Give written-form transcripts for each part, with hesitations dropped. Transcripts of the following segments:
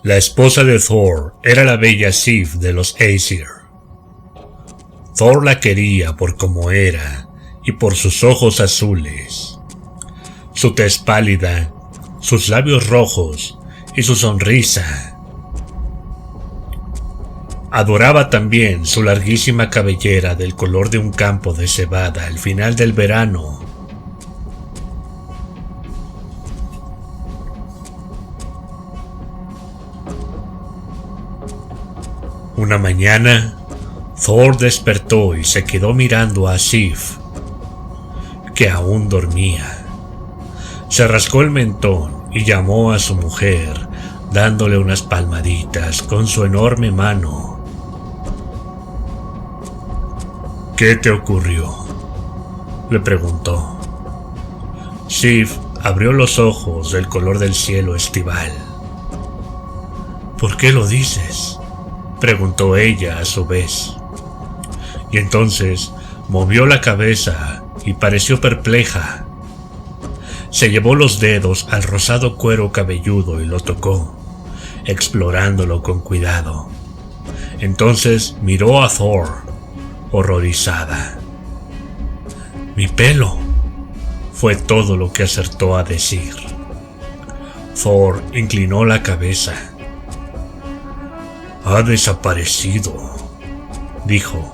La esposa de Thor era la bella Sif de los Aesir. Thor la quería por como era y por sus ojos azules, su tez pálida, sus labios rojos y su sonrisa. Adoraba también su larguísima cabellera del color de un campo de cebada al final del verano. Una mañana, Thor despertó y se quedó mirando a Sif, que aún dormía. Se rascó el mentón y llamó a su mujer, dándole unas palmaditas con su enorme mano. ¿Qué te ocurrió?, le preguntó. Sif abrió los ojos del color del cielo estival. ¿Por qué lo dices?, preguntó ella a su vez. Y entonces movió la cabeza y pareció perpleja. Se llevó los dedos al rosado cuero cabelludo y lo tocó, explorándolo con cuidado. Entonces miró a Thor, horrorizada. «Mi pelo», fue todo lo que acertó a decir. Thor inclinó la cabeza. «Ha desaparecido», dijo.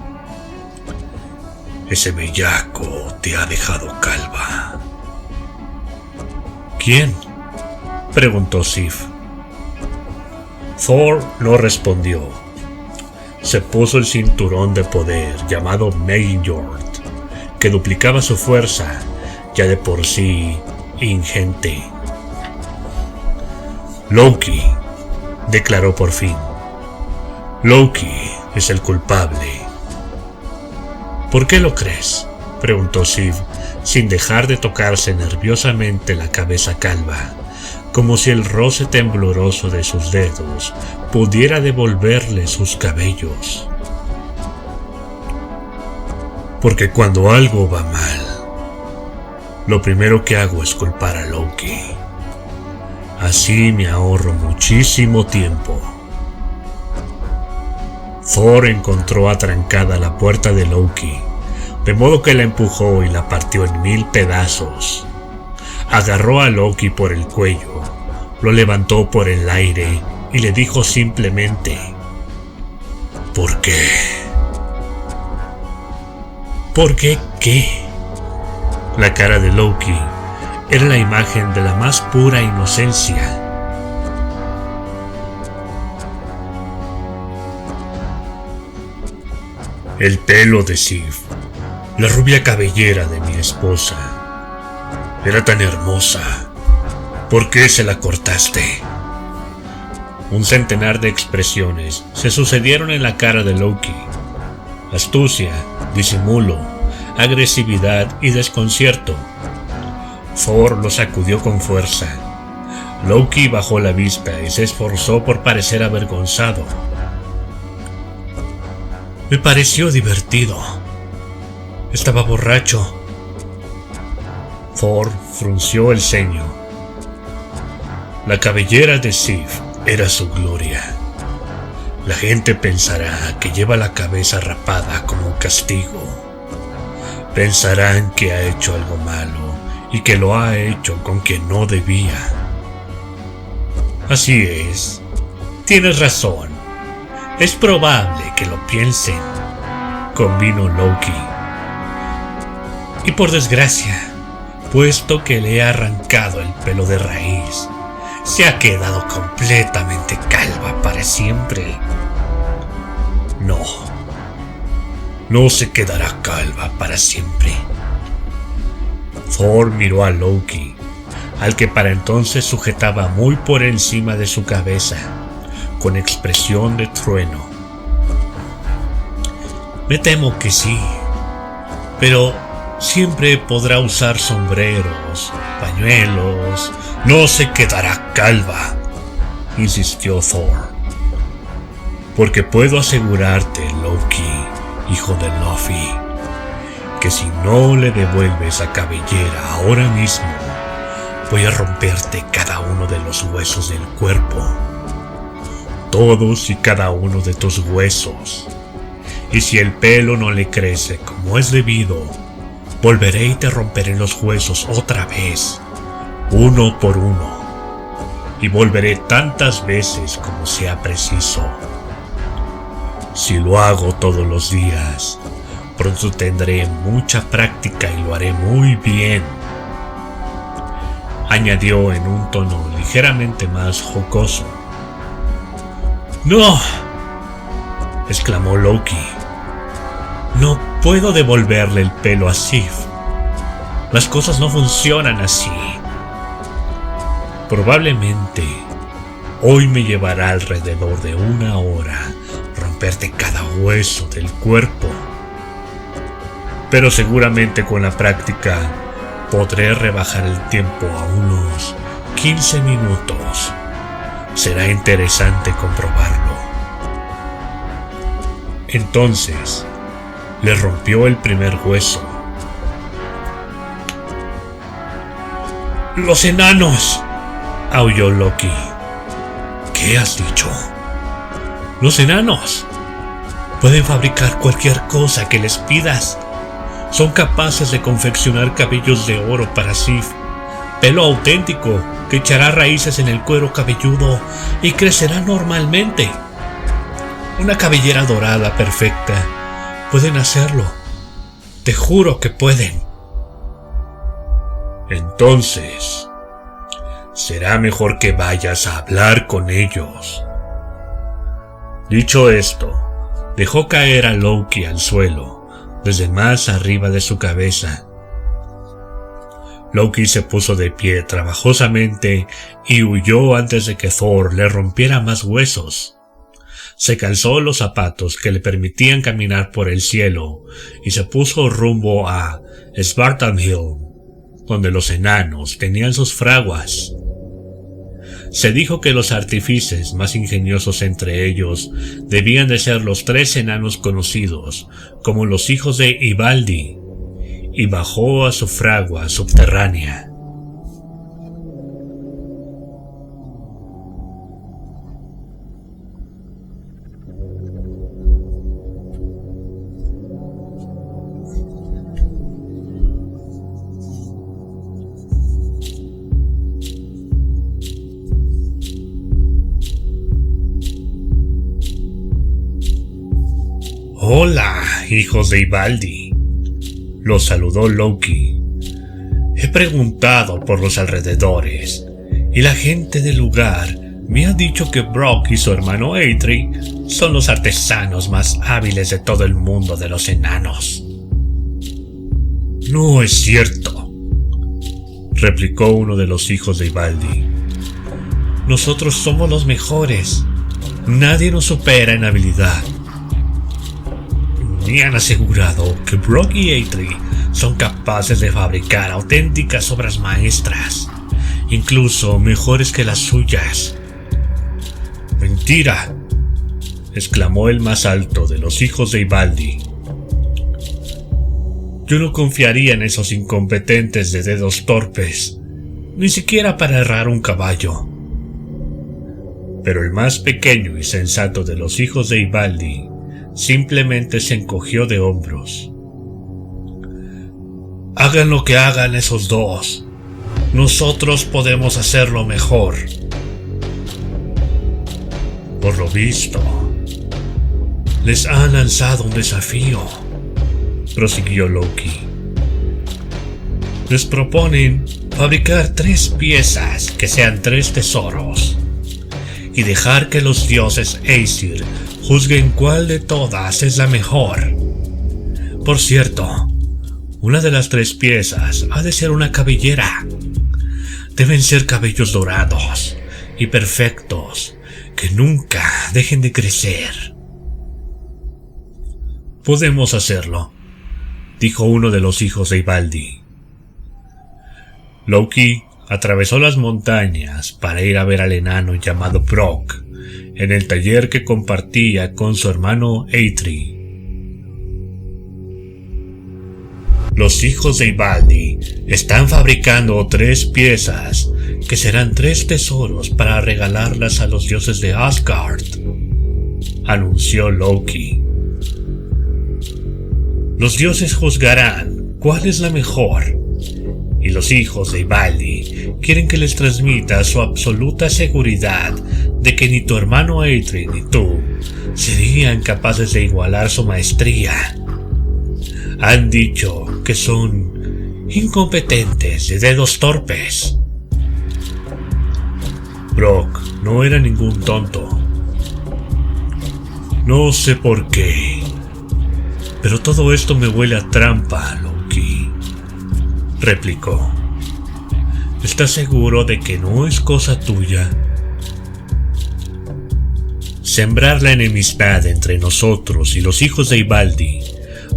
«Ese bellaco te ha dejado calva». «¿Quién?», preguntó Sif. Thor no respondió. Se puso el cinturón de poder llamado Mejord, que duplicaba su fuerza, ya de por sí ingente. «Loki», declaró por fin. «Loki es el culpable». «¿Por qué lo crees?», preguntó Sif, sin dejar de tocarse nerviosamente la cabeza calva, como si el roce tembloroso de sus dedos pudiera devolverle sus cabellos. «Porque cuando algo va mal, lo primero que hago es culpar a Loki. Así me ahorro muchísimo tiempo». Thor encontró atrancada la puerta de Loki, de modo que la empujó y la partió en 1000 pedazos. Agarró a Loki por el cuello, lo levantó por el aire y le dijo simplemente: «¿Por qué?». «¿Por qué qué?». La cara de Loki era la imagen de la más pura inocencia. «El pelo de Sif, la rubia cabellera de mi esposa, era tan hermosa. ¿Por qué se la cortaste?». Un centenar de expresiones se sucedieron en la cara de Loki: astucia, disimulo, agresividad y desconcierto. Thor lo sacudió con fuerza. Loki bajó la vista y se esforzó por parecer avergonzado. «Me pareció divertido. Estaba borracho». Thor frunció el ceño. La cabellera de Sif era su gloria. La gente pensará que lleva la cabeza rapada como castigo. Pensarán que ha hecho algo malo y que lo ha hecho con quien no debía. «Así es. Tienes razón. Es probable que lo piensen», convino Loki. «Y por desgracia, puesto que le he arrancado el pelo de raíz, se ha quedado completamente calva para siempre». No se quedará calva para siempre». Thor miró a Loki, al que para entonces sujetaba muy por encima de su cabeza, con expresión de trueno. «Me temo que sí, pero siempre podrá usar sombreros, pañuelos». «No se quedará calva», insistió Thor. «Porque puedo asegurarte, Loki, hijo de Lofi, que si no le devuelves esa cabellera ahora mismo, voy a romperte cada uno de los huesos del cuerpo». todos y cada uno de tus huesos. Y si el pelo no le crece como es debido, volveré y te romperé los huesos otra vez, uno por uno, y volveré tantas veces como sea preciso. Si lo hago todos los días, pronto tendré mucha práctica y lo haré muy bien, añadió en un tono ligeramente más jocoso. ¡No!, exclamó Loki. No puedo devolverle el pelo a Sif. Las cosas no funcionan así. Probablemente hoy me llevará alrededor de 1 hora romperte cada hueso del cuerpo. Pero seguramente con la práctica podré rebajar el tiempo a unos 15 minutos. Será interesante comprobarlo. Entonces, le rompió el primer hueso. ¡Los enanos!, aulló Loki. ¿Qué has dicho? Los enanos pueden fabricar cualquier cosa que les pidas. Son capaces de confeccionar cabellos de oro para Sif, pelo auténtico que echará raíces en el cuero cabelludo y crecerá normalmente. Una cabellera dorada perfecta. Pueden hacerlo. Te juro que pueden. Entonces, será mejor que vayas a hablar con ellos. Dicho esto, dejó caer a Loki al suelo, desde más arriba de su cabeza. Loki se puso de pie trabajosamente y huyó antes de que Thor le rompiera más huesos. Se calzó los zapatos que le permitían caminar por el cielo y se puso rumbo a Spartan Hill, donde los enanos tenían sus fraguas. Se dijo que los artífices más ingeniosos entre ellos debían de ser los 3 enanos conocidos como los hijos de Ivaldi, y bajó a su fragua subterránea. Hola, hijos de Ivaldi, los saludó Loki. He preguntado por los alrededores y la gente del lugar me ha dicho que Brock y su hermano Eitri son los artesanos más hábiles de todo el mundo de los enanos. No es cierto, replicó uno de los hijos de Ivaldi. Nosotros somos los mejores. Nadie nos supera en habilidad. Me han asegurado que Brock y Eitri son capaces de fabricar auténticas obras maestras, incluso mejores que las suyas. ¡Mentira!, exclamó el más alto de los hijos de Ivaldi. Yo no confiaría en esos incompetentes de dedos torpes, ni siquiera para herrar un caballo. Pero el más pequeño y sensato de los hijos de Ivaldi simplemente se encogió de hombros. Hagan lo que hagan esos dos, nosotros podemos hacerlo mejor. Por lo visto, les han lanzado un desafío, prosiguió Loki. Les proponen fabricar 3 piezas que sean 3 tesoros y dejar que los dioses Aesir juzguen cuál de todas es la mejor. Por cierto, una de las 3 piezas ha de ser una cabellera. Deben ser cabellos dorados y perfectos, que nunca dejen de crecer. Podemos hacerlo, dijo uno de los hijos de Ivaldi. Loki atravesó las montañas para ir a ver al enano llamado Brock en el taller que compartía con su hermano Eitri. Los hijos de Ivaldi están fabricando 3 piezas que serán 3 tesoros para regalarlas a los dioses de Asgard, anunció Loki. Los dioses juzgarán cuál es la mejor, y los hijos de Ivaldi quieren que les transmita su absoluta seguridad de que ni tu hermano Eitri ni tú serían capaces de igualar su maestría. Han dicho que son incompetentes de dedos torpes. Brock no era ningún tonto. No sé por qué, pero todo esto me huele a trampa, Loki, replicó. ¿Estás seguro de que no es cosa tuya? Sembrar la enemistad entre nosotros y los hijos de Ivaldi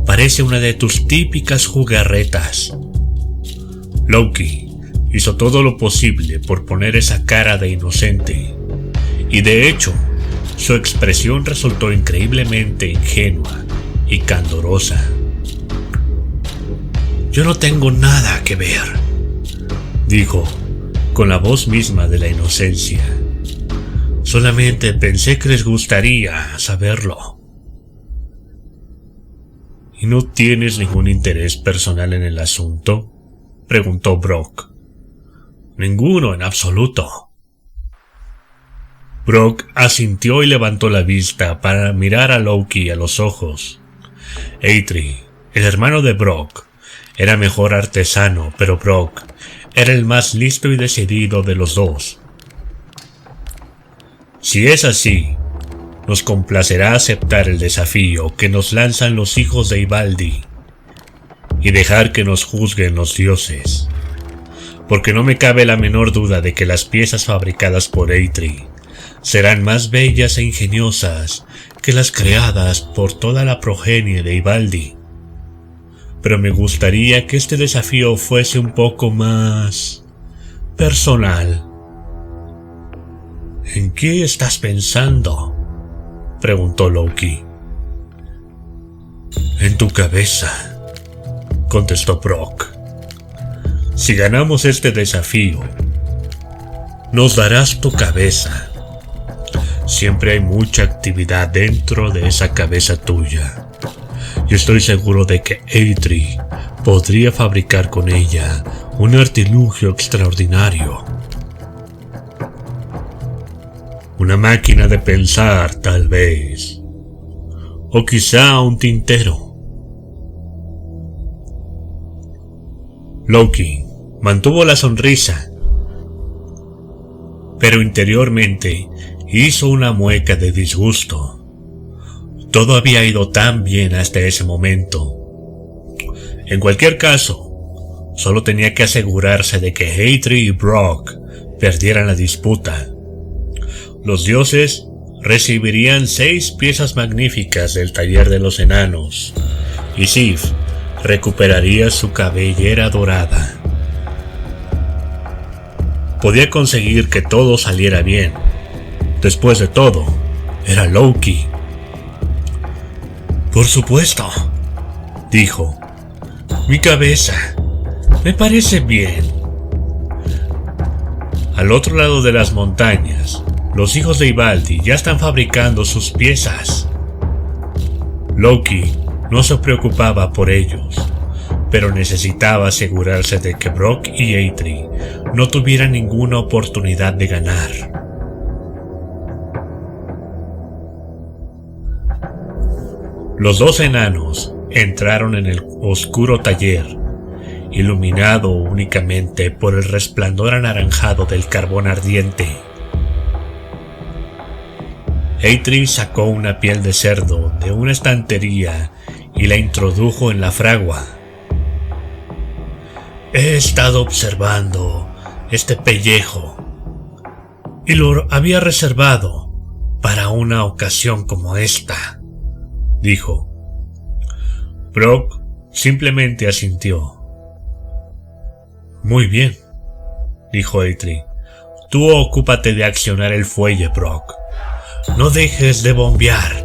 parece una de tus típicas jugarretas. Loki hizo todo lo posible por poner esa cara de inocente, y de hecho, su expresión resultó increíblemente ingenua y candorosa. Yo no tengo nada que ver, dijo, con la voz misma de la inocencia. Solamente pensé que les gustaría saberlo. ¿Y no tienes ningún interés personal en el asunto?, preguntó Brock. Ninguno en absoluto. Brock asintió y levantó la vista para mirar a Loki a los ojos. Eitri, el hermano de Brock, era mejor artesano, pero Brock era el más listo y decidido de los dos. Si es así, nos complacerá aceptar el desafío que nos lanzan los hijos de Ivaldi y dejar que nos juzguen los dioses, porque no me cabe la menor duda de que las piezas fabricadas por Eitri serán más bellas e ingeniosas que las creadas por toda la progenie de Ivaldi. Pero me gustaría que este desafío fuese un poco más personal. ¿En qué estás pensando?, preguntó Loki. En tu cabeza, contestó Brock. Si ganamos este desafío, nos darás tu cabeza. Siempre hay mucha actividad dentro de esa cabeza tuya. Y estoy seguro de que Eitri podría fabricar con ella un artilugio extraordinario. Una máquina de pensar, tal vez. O quizá un tintero. Loki mantuvo la sonrisa, pero interiormente hizo una mueca de disgusto. Todo había ido tan bien hasta ese momento. En cualquier caso, solo tenía que asegurarse de que Eitri y Brock perdieran la disputa. Los dioses recibirían 6 piezas magníficas del taller de los enanos, y Sif recuperaría su cabellera dorada. Podía conseguir que todo saliera bien. Después de todo, era Loki. Por supuesto, dijo. Mi cabeza. Me parece bien. Al otro lado de las montañas, los hijos de Ivaldi ya están fabricando sus piezas. Loki no se preocupaba por ellos, pero necesitaba asegurarse de que Brock y Eitri no tuvieran ninguna oportunidad de ganar. Los 2 enanos entraron en el oscuro taller, iluminado únicamente por el resplandor anaranjado del carbón ardiente. Eitri sacó una piel de cerdo de una estantería y la introdujo en la fragua. He estado observando este pellejo y lo había reservado para una ocasión como esta, dijo. Brock simplemente asintió. Muy bien, dijo Eitri. Tú ocúpate de accionar el fuelle, Brock. No dejes de bombear.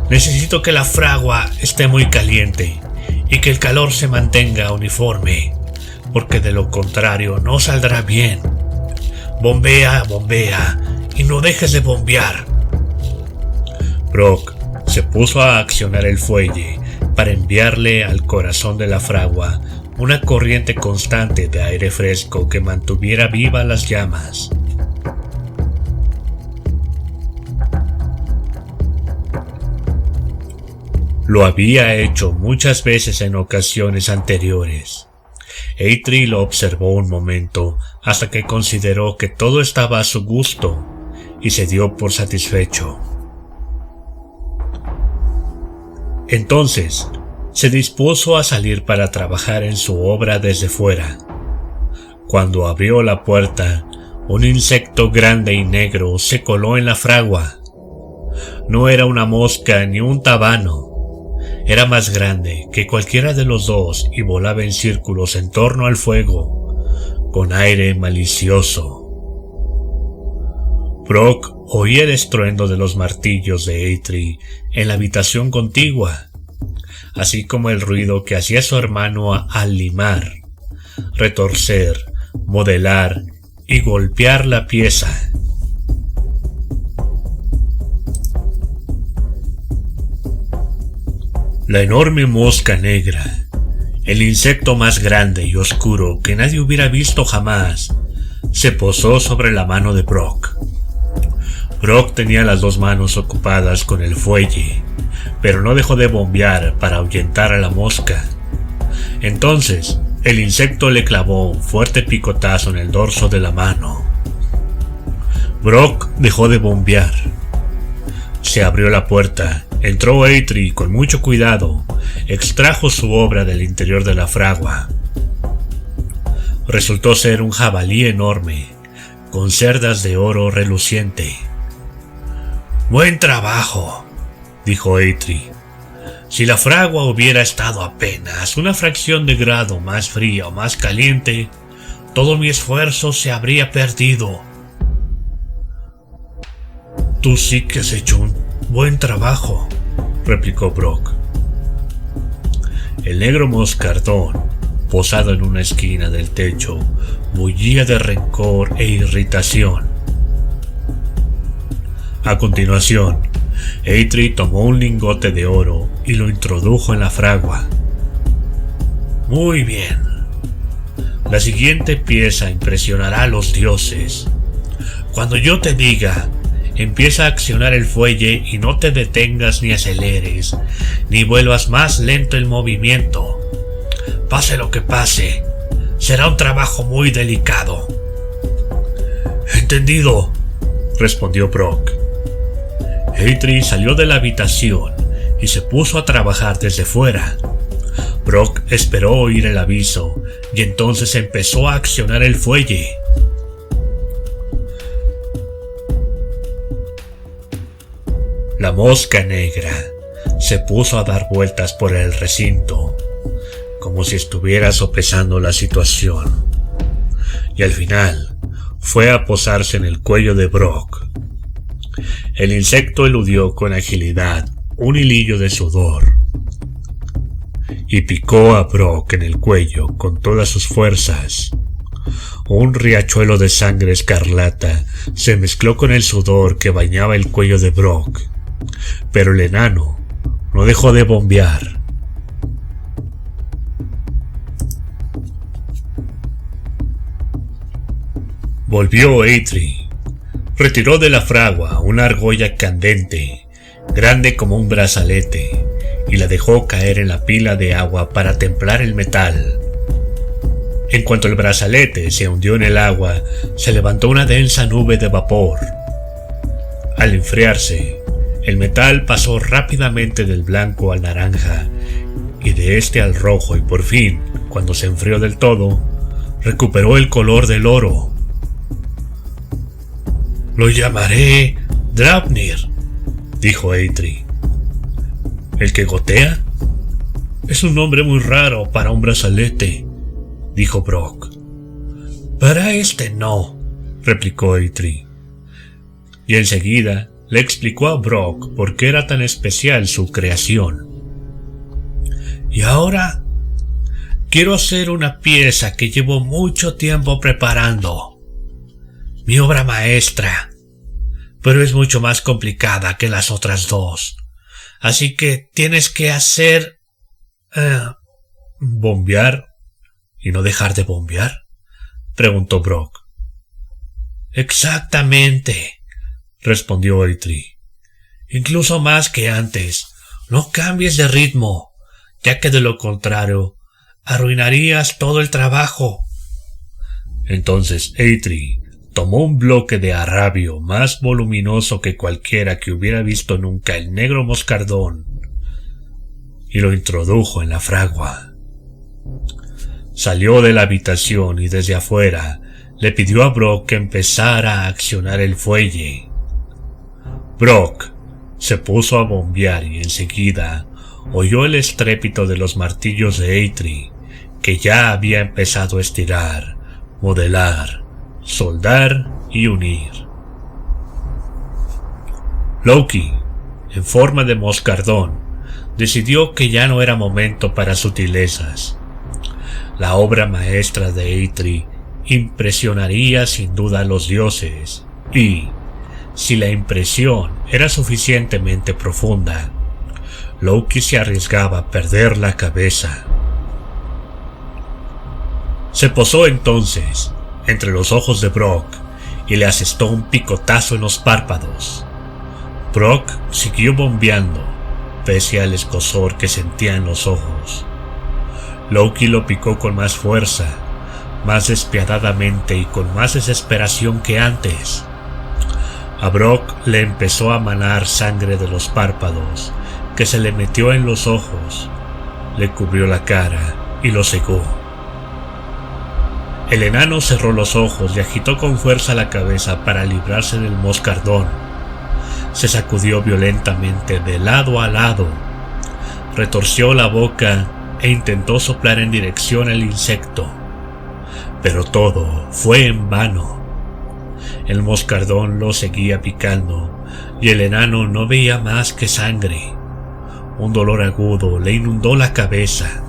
Necesito que la fragua esté muy caliente y que el calor se mantenga uniforme, porque de lo contrario no saldrá bien. Bombea, bombea, y no dejes de bombear. Brock se puso a accionar el fuelle para enviarle al corazón de la fragua una corriente constante de aire fresco que mantuviera vivas las llamas. Lo había hecho muchas veces en ocasiones anteriores. Eitri lo observó un momento hasta que consideró que todo estaba a su gusto y se dio por satisfecho. Entonces, se dispuso a salir para trabajar en su obra desde fuera. Cuando abrió la puerta, un insecto grande y negro se coló en la fragua. No era una mosca ni un tabano. Era más grande que cualquiera de los dos y volaba en círculos en torno al fuego, con aire malicioso. Brock oía el estruendo de los martillos de Eitri en la habitación contigua, así como el ruido que hacía su hermano al limar, retorcer, modelar y golpear la pieza. La enorme mosca negra, el insecto más grande y oscuro que nadie hubiera visto jamás, se posó sobre la mano de Brock. Brock tenía las dos manos ocupadas con el fuelle, pero no dejó de bombear para ahuyentar a la mosca. Entonces, el insecto le clavó un fuerte picotazo en el dorso de la mano. Brock dejó de bombear. Se abrió la puerta. Entró Eitri y con mucho cuidado extrajo su obra del interior de la fragua. Resultó ser un jabalí enorme, con cerdas de oro reluciente. «Buen trabajo», dijo Eitri. «Si la fragua hubiera estado apenas una fracción de grado más fría o más caliente, todo mi esfuerzo se habría perdido». «Tú sí que has hecho un buen trabajo», replicó Brock. El negro moscardón, posado en una esquina del techo, bullía de rencor e irritación. A continuación, Eitri tomó un lingote de oro y lo introdujo en la fragua. «Muy bien. La siguiente pieza impresionará a los dioses. Cuando yo te diga, empieza a accionar el fuelle y no te detengas ni aceleres, ni vuelvas más lento el movimiento. Pase lo que pase, será un trabajo muy delicado». «Entendido», respondió Brock. Eitri salió de la habitación y se puso a trabajar desde fuera. Brock esperó oír el aviso y entonces empezó a accionar el fuelle. La mosca negra se puso a dar vueltas por el recinto, como si estuviera sopesando la situación, y al final fue a posarse en el cuello de Brock. El insecto eludió con agilidad un hilillo de sudor y picó a Brock en el cuello con todas sus fuerzas. Un riachuelo de sangre escarlata se mezcló con el sudor que bañaba el cuello de Brock, pero el enano no dejó de bombear. Volvió Eitri. Retiró de la fragua una argolla candente, grande como un brazalete, y la dejó caer en la pila de agua para templar el metal. En cuanto el brazalete se hundió en el agua, se levantó una densa nube de vapor. Al enfriarse, el metal pasó rápidamente del blanco al naranja, y de este al rojo, y por fin, cuando se enfrió del todo, recuperó el color del oro. «Lo llamaré Draupnir», dijo Eitri. «¿El que gotea? Es un nombre muy raro para un brazalete», dijo Brock. «Para este no», replicó Eitri. Y enseguida le explicó a Brock por qué era tan especial su creación. Y ahora quiero hacer una pieza que llevo mucho tiempo preparando. Mi obra maestra. Pero es mucho más complicada que las otras dos. Así que tienes que hacer... ¿bombear y no dejar de bombear?, preguntó Brock. Exactamente, respondió Eitri. Incluso más que antes. No cambies de ritmo, ya que de lo contrario arruinarías todo el trabajo. Entonces Eitri tomó un bloque de arrabio más voluminoso que cualquiera que hubiera visto nunca el negro moscardón y lo introdujo en la fragua. Salió de la habitación y desde afuera le pidió a Brock que empezara a accionar el fuelle. Brock se puso a bombear y enseguida oyó el estrépito de los martillos de Eitri, que ya había empezado a estirar, modelar, soldar y unir. Loki, en forma de moscardón, decidió que ya no era momento para sutilezas. La obra maestra de Eitri impresionaría sin duda a los dioses, y, si la impresión era suficientemente profunda, Loki se arriesgaba a perder la cabeza. Se posó entonces entre los ojos de Brock y le asestó un picotazo en los párpados. Brock siguió bombeando, pese al escozor que sentía en los ojos. Loki lo picó con más fuerza, más despiadadamente y con más desesperación que antes. A Brock le empezó a manar sangre de los párpados, que se le metió en los ojos, le cubrió la cara y lo cegó. El enano cerró los ojos y agitó con fuerza la cabeza para librarse del moscardón. Se sacudió violentamente de lado a lado, retorció la boca e intentó soplar en dirección al insecto, pero todo fue en vano. El moscardón lo seguía picando y el enano no veía más que sangre. Un dolor agudo le inundó la cabeza.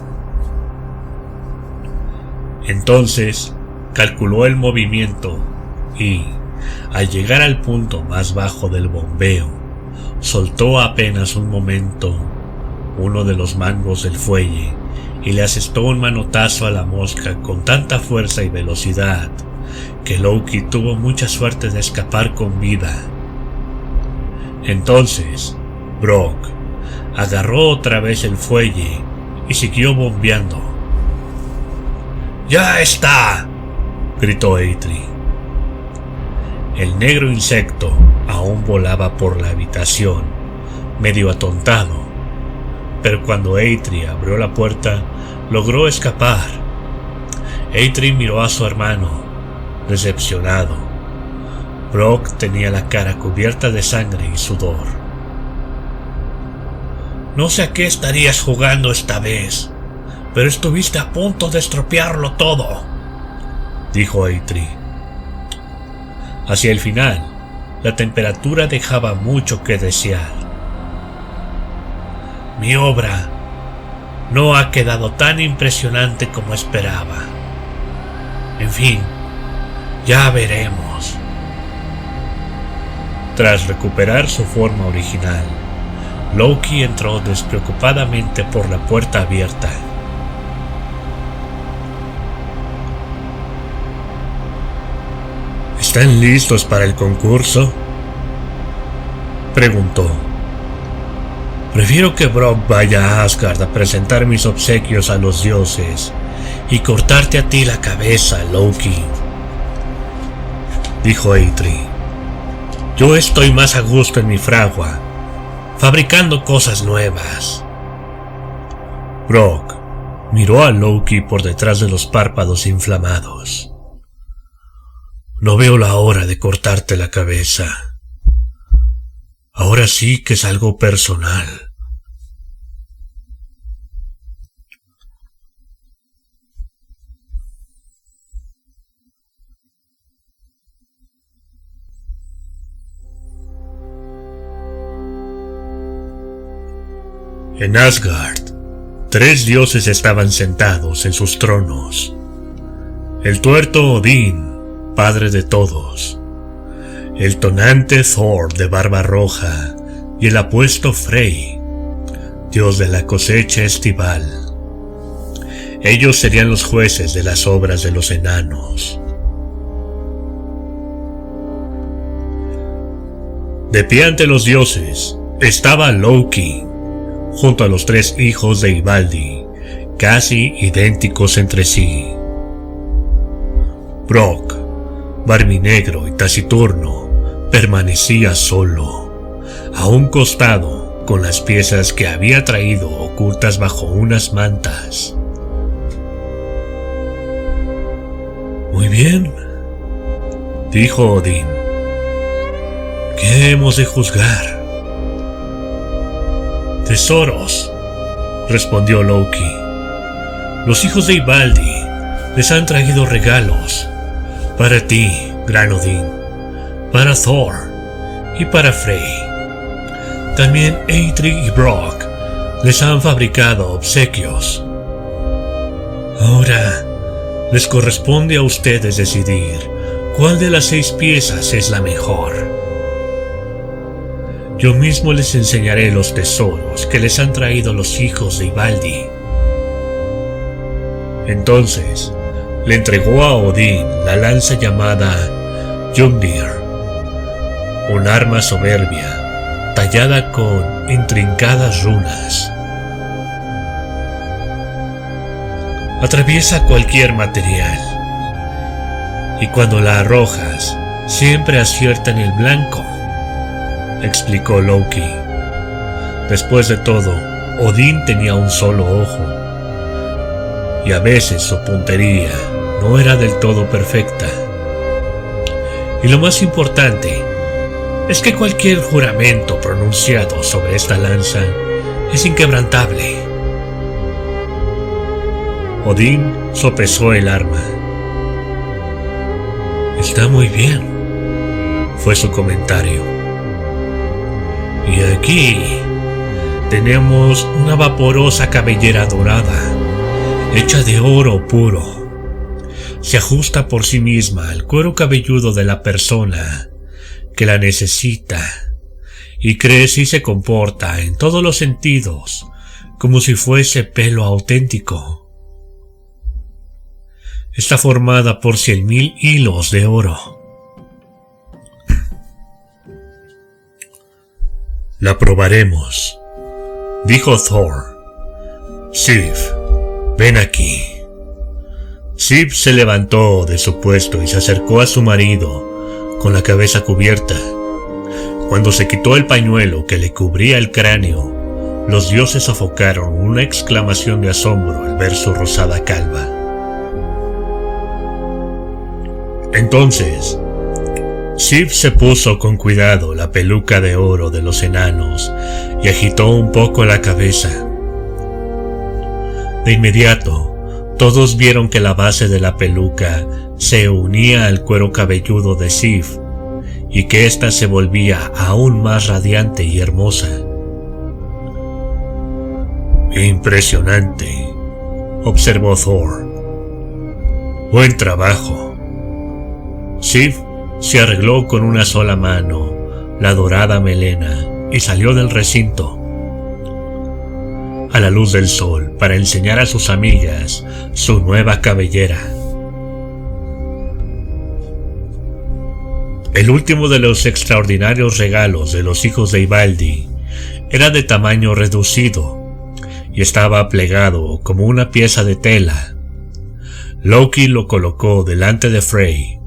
Entonces calculó el movimiento y, al llegar al punto más bajo del bombeo, soltó apenas un momento uno de los mangos del fuelle y le asestó un manotazo a la mosca con tanta fuerza y velocidad que Loki tuvo mucha suerte de escapar con vida. Entonces Brock agarró otra vez el fuelle y siguió bombeando. ¡Ya está!, gritó Eitri. El negro insecto aún volaba por la habitación, medio atontado, pero cuando Eitri abrió la puerta, logró escapar. Eitri miró a su hermano, decepcionado. Brock tenía la cara cubierta de sangre y sudor. No sé a qué estarías jugando esta vez, pero estuviste a punto de estropearlo todo, dijo Eitri. Hacia el final, la temperatura dejaba mucho que desear. Mi obra no ha quedado tan impresionante como esperaba. En fin, ya veremos. Tras recuperar su forma original, Loki entró despreocupadamente por la puerta abierta. ¿Están listos para el concurso?, preguntó. Prefiero que Brock vaya a Asgard a presentar mis obsequios a los dioses y cortarte a ti la cabeza, Loki, dijo Eitri. Yo estoy más a gusto en mi fragua, fabricando cosas nuevas. Brock miró a Loki por detrás de los párpados inflamados. No veo la hora de cortarte la cabeza. Ahora sí que es algo personal. En Asgard, 3 dioses estaban sentados en sus tronos. El tuerto Odín, padre de todos, el tonante Thor de barba roja y el apuesto Frey, dios de la cosecha estival. Ellos serían los jueces de las obras de los enanos. De pie ante los dioses estaba Loki, junto a los 3 hijos de Ivaldi, casi idénticos entre sí. Brock, barbinegro y taciturno, permanecía solo, a un costado, con las piezas que había traído ocultas bajo unas mantas. Muy bien, dijo Odín. ¿Qué hemos de juzgar? Tesoros, respondió Loki. Los hijos de Ivaldi les han traído regalos. Para ti, gran Odín, para Thor y para Frey. También Eitri y Brock les han fabricado obsequios. Ahora les corresponde a ustedes decidir cuál de las 6 piezas es la mejor. Yo mismo les enseñaré los tesoros que les han traído los hijos de Ivaldi. Entonces le entregó a Odín la lanza llamada Gungnir, un arma soberbia tallada con intrincadas runas. Atraviesa cualquier material y cuando la arrojas siempre acierta en el blanco, explicó Loki. Después de todo, Odín tenía un solo ojo y a veces su puntería no era del todo perfecta. Y lo más importante es que cualquier juramento pronunciado sobre esta lanza es inquebrantable. Odín sopesó el arma. Está muy bien, fue su comentario. Y aquí tenemos una vaporosa cabellera dorada, hecha de oro puro. Se ajusta por sí misma al cuero cabelludo de la persona que la necesita y crece y se comporta en todos los sentidos como si fuese pelo auténtico. Está formada por 100.000 hilos de oro. La probaremos, dijo Thor. Sif, ven aquí. Sif se levantó de su puesto y se acercó a su marido con la cabeza cubierta. Cuando se quitó el pañuelo que le cubría el cráneo, los dioses sofocaron una exclamación de asombro al ver su rosada calva. Entonces, Sif se puso con cuidado la peluca de oro de los enanos y agitó un poco la cabeza. De inmediato, todos vieron que la base de la peluca se unía al cuero cabelludo de Sif y que ésta se volvía aún más radiante y hermosa. Impresionante, observó Thor. Buen trabajo. Sif se arregló con una sola mano la dorada melena y salió del recinto a la luz del sol para enseñar a sus amigas su nueva cabellera. El último de los extraordinarios regalos de los hijos de Ivaldi era de tamaño reducido y estaba plegado como una pieza de tela. Loki lo colocó delante de Frey.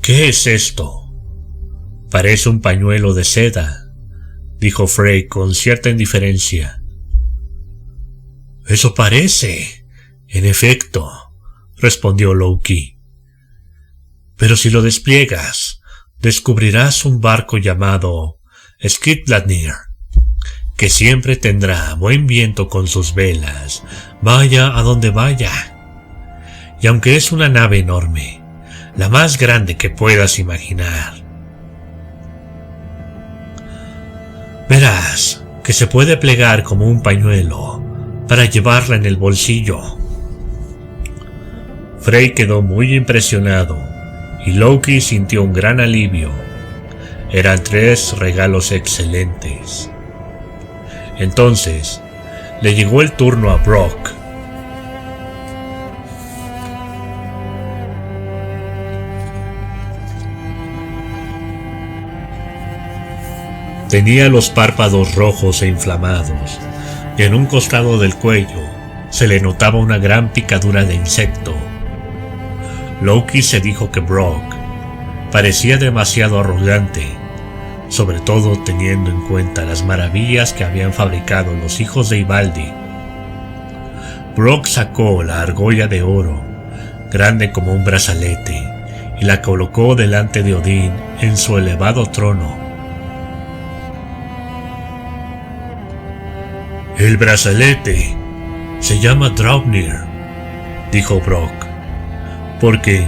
¿Qué es esto? Parece un pañuelo de seda, dijo Frey con cierta indiferencia. Eso parece, en efecto, respondió Loki. Pero si lo despliegas, descubrirás un barco llamado Skidbladnir, que siempre tendrá buen viento con sus velas, vaya a donde vaya. Y aunque es una nave enorme, la más grande que puedas imaginar, verás que se puede plegar como un pañuelo para llevarla en el bolsillo. Frey quedó muy impresionado y Loki sintió un gran alivio. Eran 3 regalos excelentes. Entonces, le llegó el turno a Brock. Tenía los párpados rojos e inflamados, y en un costado del cuello se le notaba una gran picadura de insecto. Loki se dijo que Brock parecía demasiado arrogante, sobre todo teniendo en cuenta las maravillas que habían fabricado los hijos de Ivaldi. Brock sacó la argolla de oro, grande como un brazalete, y la colocó delante de Odín en su elevado trono. «El brazalete se llama Draupnir», dijo Brock, «porque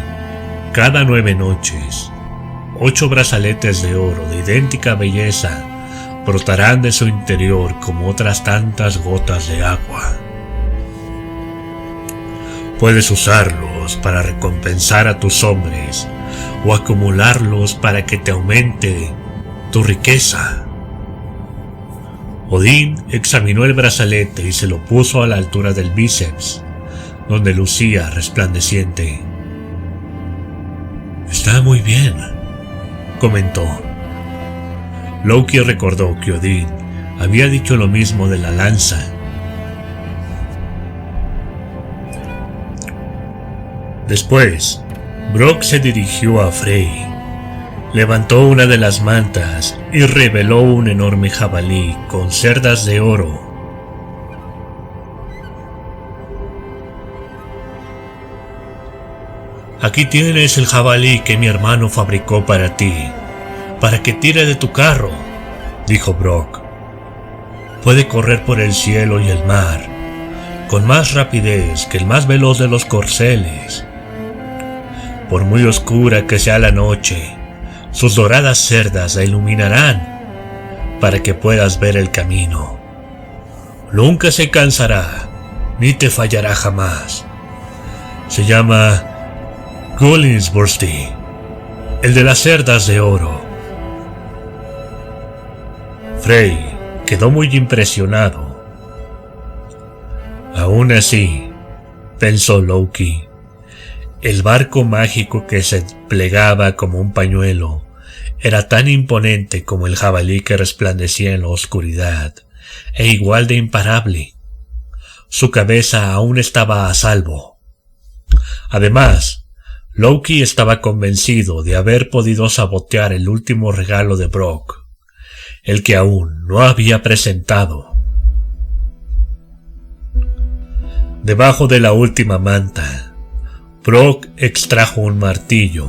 cada 9 noches, 8 brazaletes de oro de idéntica belleza brotarán de su interior como otras tantas gotas de agua. Puedes usarlos para recompensar a tus hombres o acumularlos para que te aumente tu riqueza». Odín examinó el brazalete y se lo puso a la altura del bíceps, donde lucía resplandeciente. «Está muy bien», comentó. Loki recordó que Odín había dicho lo mismo de la lanza. Después, Brock se dirigió a Frey. Levantó una de las mantas y reveló un enorme jabalí con cerdas de oro. «Aquí tienes el jabalí que mi hermano fabricó para ti, para que tire de tu carro», dijo Brock. «Puede correr por el cielo y el mar, con más rapidez que el más veloz de los corceles. Por muy oscura que sea la noche, sus doradas cerdas la iluminarán para que puedas ver el camino. Nunca se cansará, ni te fallará jamás. Se llama Gullinsbursti, el de las cerdas de oro». Frey quedó muy impresionado. Aún así, pensó Loki, el barco mágico que se plegaba como un pañuelo era tan imponente como el jabalí que resplandecía en la oscuridad, e igual de imparable. Su cabeza aún estaba a salvo. Además, Loki estaba convencido de haber podido sabotear el último regalo de Brock, el que aún no había presentado. Debajo de la última manta, Brock extrajo un martillo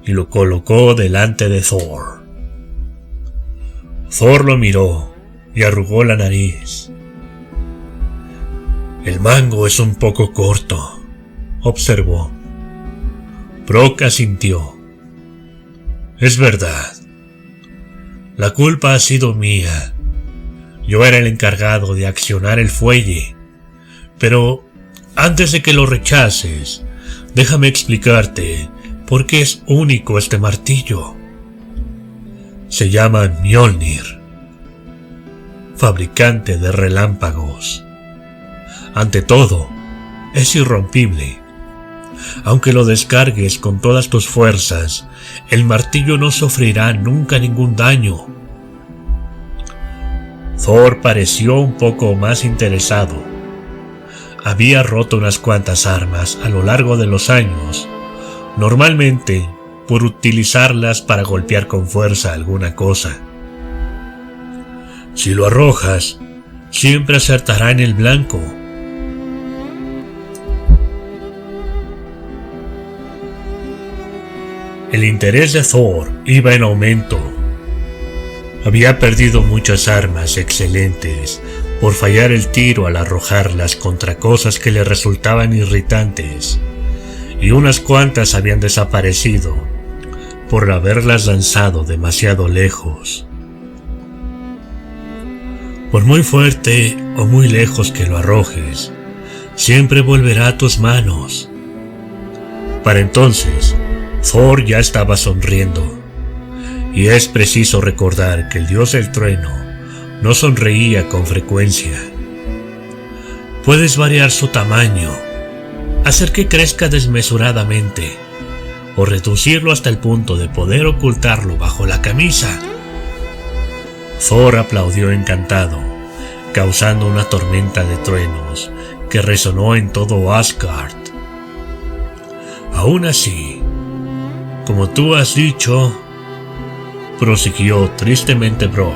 y lo colocó delante de Thor. Thor lo miró y arrugó la nariz. «El mango es un poco corto», observó. Brock asintió. «Es verdad. La culpa ha sido mía. Yo era el encargado de accionar el fuelle. Pero antes de que lo rechaces, déjame explicarte por qué es único este martillo. Se llama Mjolnir, fabricante de relámpagos. Ante todo, es irrompible. Aunque lo descargues con todas tus fuerzas, el martillo no sufrirá nunca ningún daño». Thor pareció un poco más interesado. Había roto unas cuantas armas a lo largo de los años, normalmente por utilizarlas para golpear con fuerza alguna cosa. «Si lo arrojas, siempre acertará en el blanco». El interés de Thor iba en aumento. Había perdido muchas armas excelentes por fallar el tiro al arrojarlas contra cosas que le resultaban irritantes, y unas cuantas habían desaparecido por haberlas lanzado demasiado lejos. Por muy fuerte o muy lejos que lo arrojes, siempre volverá a tus manos. Para entonces, Thor ya estaba sonriendo, y es preciso recordar que el dios del trueno no sonreía con frecuencia. Puedes variar su tamaño, hacer que crezca desmesuradamente, o reducirlo hasta el punto de poder ocultarlo bajo la camisa. Thor aplaudió encantado, causando una tormenta de truenos que resonó en todo Asgard. Aún así, como tú has dicho, prosiguió tristemente Brock,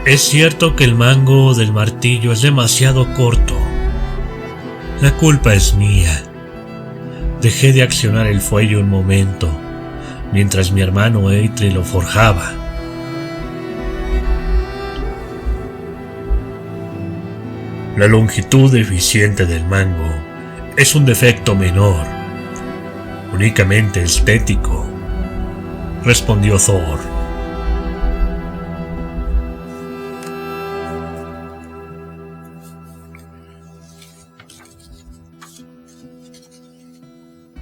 es cierto que el mango del martillo es demasiado corto. La culpa es mía. Dejé de accionar el fuelle un momento, mientras mi hermano Eitri lo forjaba. La longitud eficiente del mango es un defecto menor, únicamente estético, respondió Thor.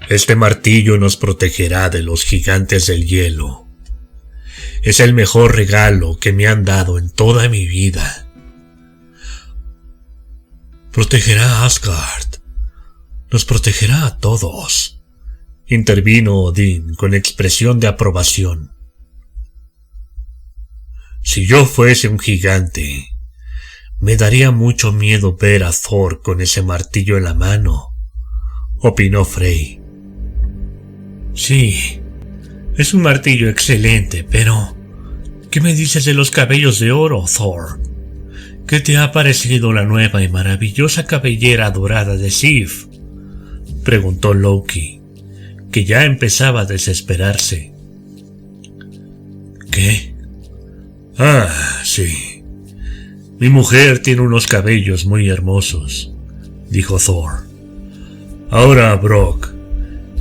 Este martillo nos protegerá de los gigantes del hielo. Es el mejor regalo que me han dado en toda mi vida. Protegerá a Asgard. Nos protegerá a todos, intervino Odín con expresión de aprobación. Si yo fuese un gigante, me daría mucho miedo ver a Thor con ese martillo en la mano, opinó Frey. Sí, es un martillo excelente, pero ¿qué me dices de los cabellos de oro, Thor? ¿Qué te ha parecido la nueva y maravillosa cabellera dorada de Sif? Preguntó Loki, que ya empezaba a desesperarse. ¿Qué? Ah, sí. Mi mujer tiene unos cabellos muy hermosos, dijo Thor. Ahora, Brock,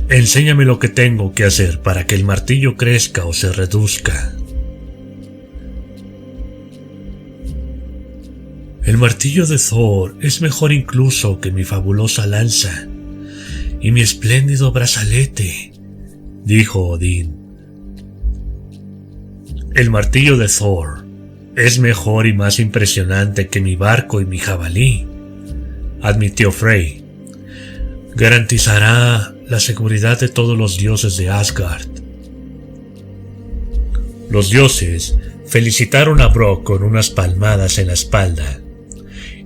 enséñame lo que tengo que hacer para que el martillo crezca o se reduzca. El martillo de Thor es mejor incluso que mi fabulosa lanza y mi espléndido brazalete, dijo Odín. El martillo de Thor es mejor y más impresionante que mi barco y mi jabalí, admitió Frey. Garantizará la seguridad de todos los dioses de Asgard. Los dioses felicitaron a Brock con unas palmadas en la espalda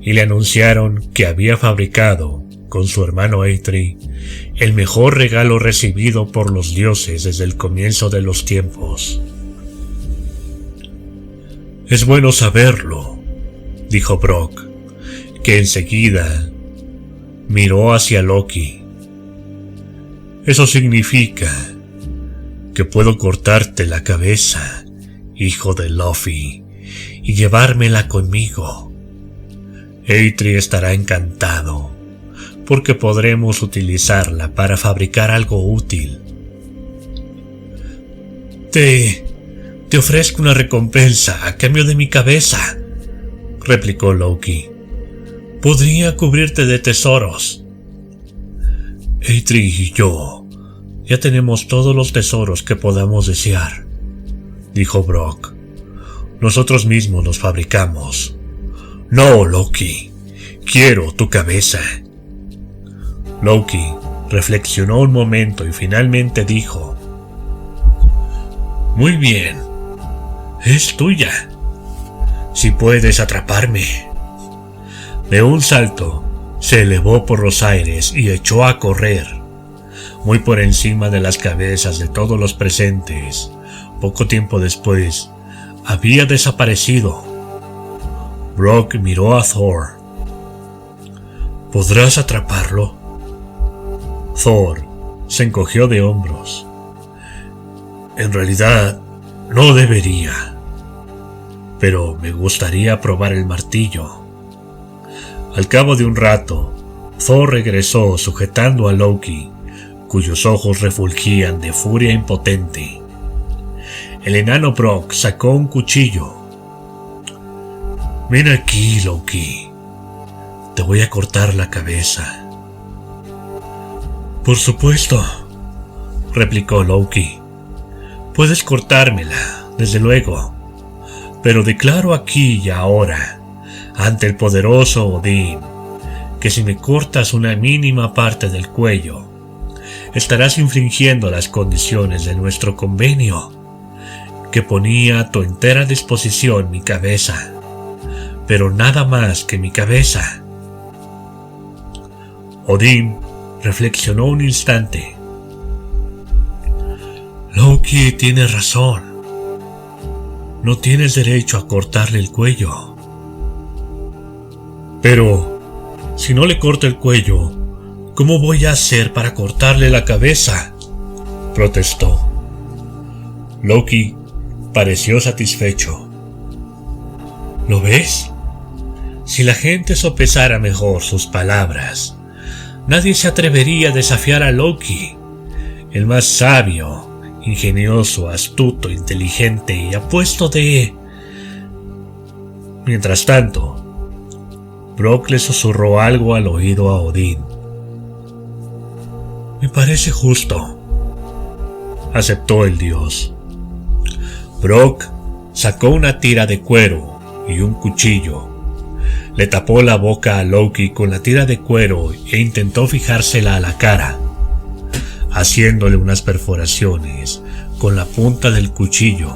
y le anunciaron que había fabricado, con su hermano Eitri, el mejor regalo recibido por los dioses desde el comienzo de los tiempos. Es bueno saberlo, dijo Brock, que enseguida miró hacia Loki. Eso significa que puedo cortarte la cabeza, hijo de Luffy, y llevármela conmigo. Eitri estará encantado, porque podremos utilizarla para fabricar algo útil. Te ofrezco una recompensa a cambio de mi cabeza, replicó Loki. Podría cubrirte de tesoros. Eitri y yo ya tenemos todos los tesoros que podamos desear, dijo Brock. Nosotros mismos los fabricamos. No, Loki, quiero tu cabeza. Loki reflexionó un momento y finalmente dijo: Muy bien, es tuya, si puedes atraparme. De un salto, se elevó por los aires y echó a correr, muy por encima de las cabezas de todos los presentes. Poco tiempo después, había desaparecido. Brock miró a Thor. ¿Podrás atraparlo? Thor se encogió de hombros. En realidad, no debería, pero me gustaría probar el martillo. Al cabo de un rato, Thor regresó sujetando a Loki, cuyos ojos refulgían de furia impotente. El enano Brock sacó un cuchillo. Ven aquí, Loki. Te voy a cortar la cabeza. Por supuesto, replicó Loki. Puedes cortármela, desde luego. Pero declaro aquí y ahora, ante el poderoso Odín, que si me cortas una mínima parte del cuello, estarás infringiendo las condiciones de nuestro convenio, que ponía a tu entera disposición mi cabeza, pero nada más que mi cabeza. Odín reflexionó un instante. Loki tiene razón. No tienes derecho a cortarle el cuello. Pero, si no le corto el cuello, ¿cómo voy a hacer para cortarle la cabeza?, protestó. Loki pareció satisfecho. ¿Lo ves? Si la gente sopesara mejor sus palabras, nadie se atrevería a desafiar a Loki, el más sabio, ingenioso, astuto, inteligente y apuesto de... Mientras tanto, Brock le susurró algo al oído a Odín. Me parece justo, aceptó el dios. Brock sacó una tira de cuero y un cuchillo. Le tapó la boca a Loki con la tira de cuero e intentó fijársela a la cara, haciéndole unas perforaciones con la punta del cuchillo.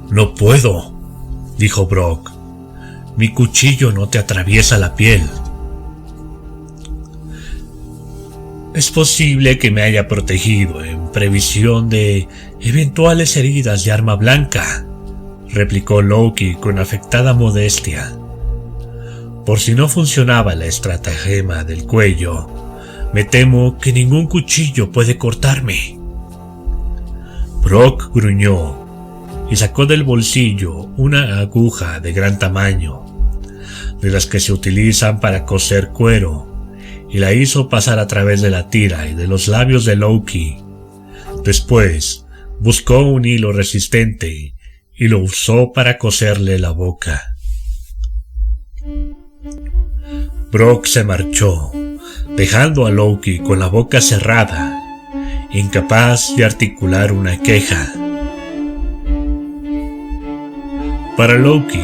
No puedo, dijo Brock. Mi cuchillo no te atraviesa la piel. Es posible que me haya protegido en previsión de eventuales heridas de arma blanca, replicó Loki con afectada modestia. Por si no funcionaba la estratagema del cuello, me temo que ningún cuchillo puede cortarme. Brock gruñó y sacó del bolsillo una aguja de gran tamaño, de las que se utilizan para coser cuero, y la hizo pasar a través de la tira y de los labios de Loki. Después buscó un hilo resistente y lo usó para coserle la boca. Brock se marchó, dejando a Loki con la boca cerrada, incapaz de articular una queja. Para Loki,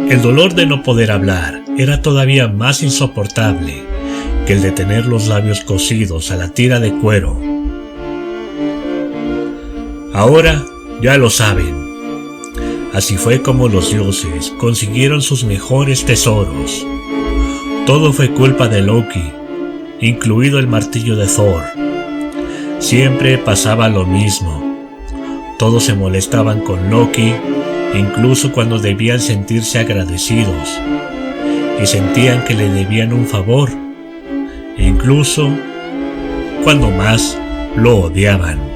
el dolor de no poder hablar era todavía más insoportable que el de tener los labios cosidos a la tira de cuero. Ahora ya lo saben. Así fue como los dioses consiguieron sus mejores tesoros. Todo fue culpa de Loki, incluido el martillo de Thor. Siempre pasaba lo mismo. Todos se molestaban con Loki, incluso cuando debían sentirse agradecidos, y sentían que le debían un favor, incluso cuando más lo odiaban.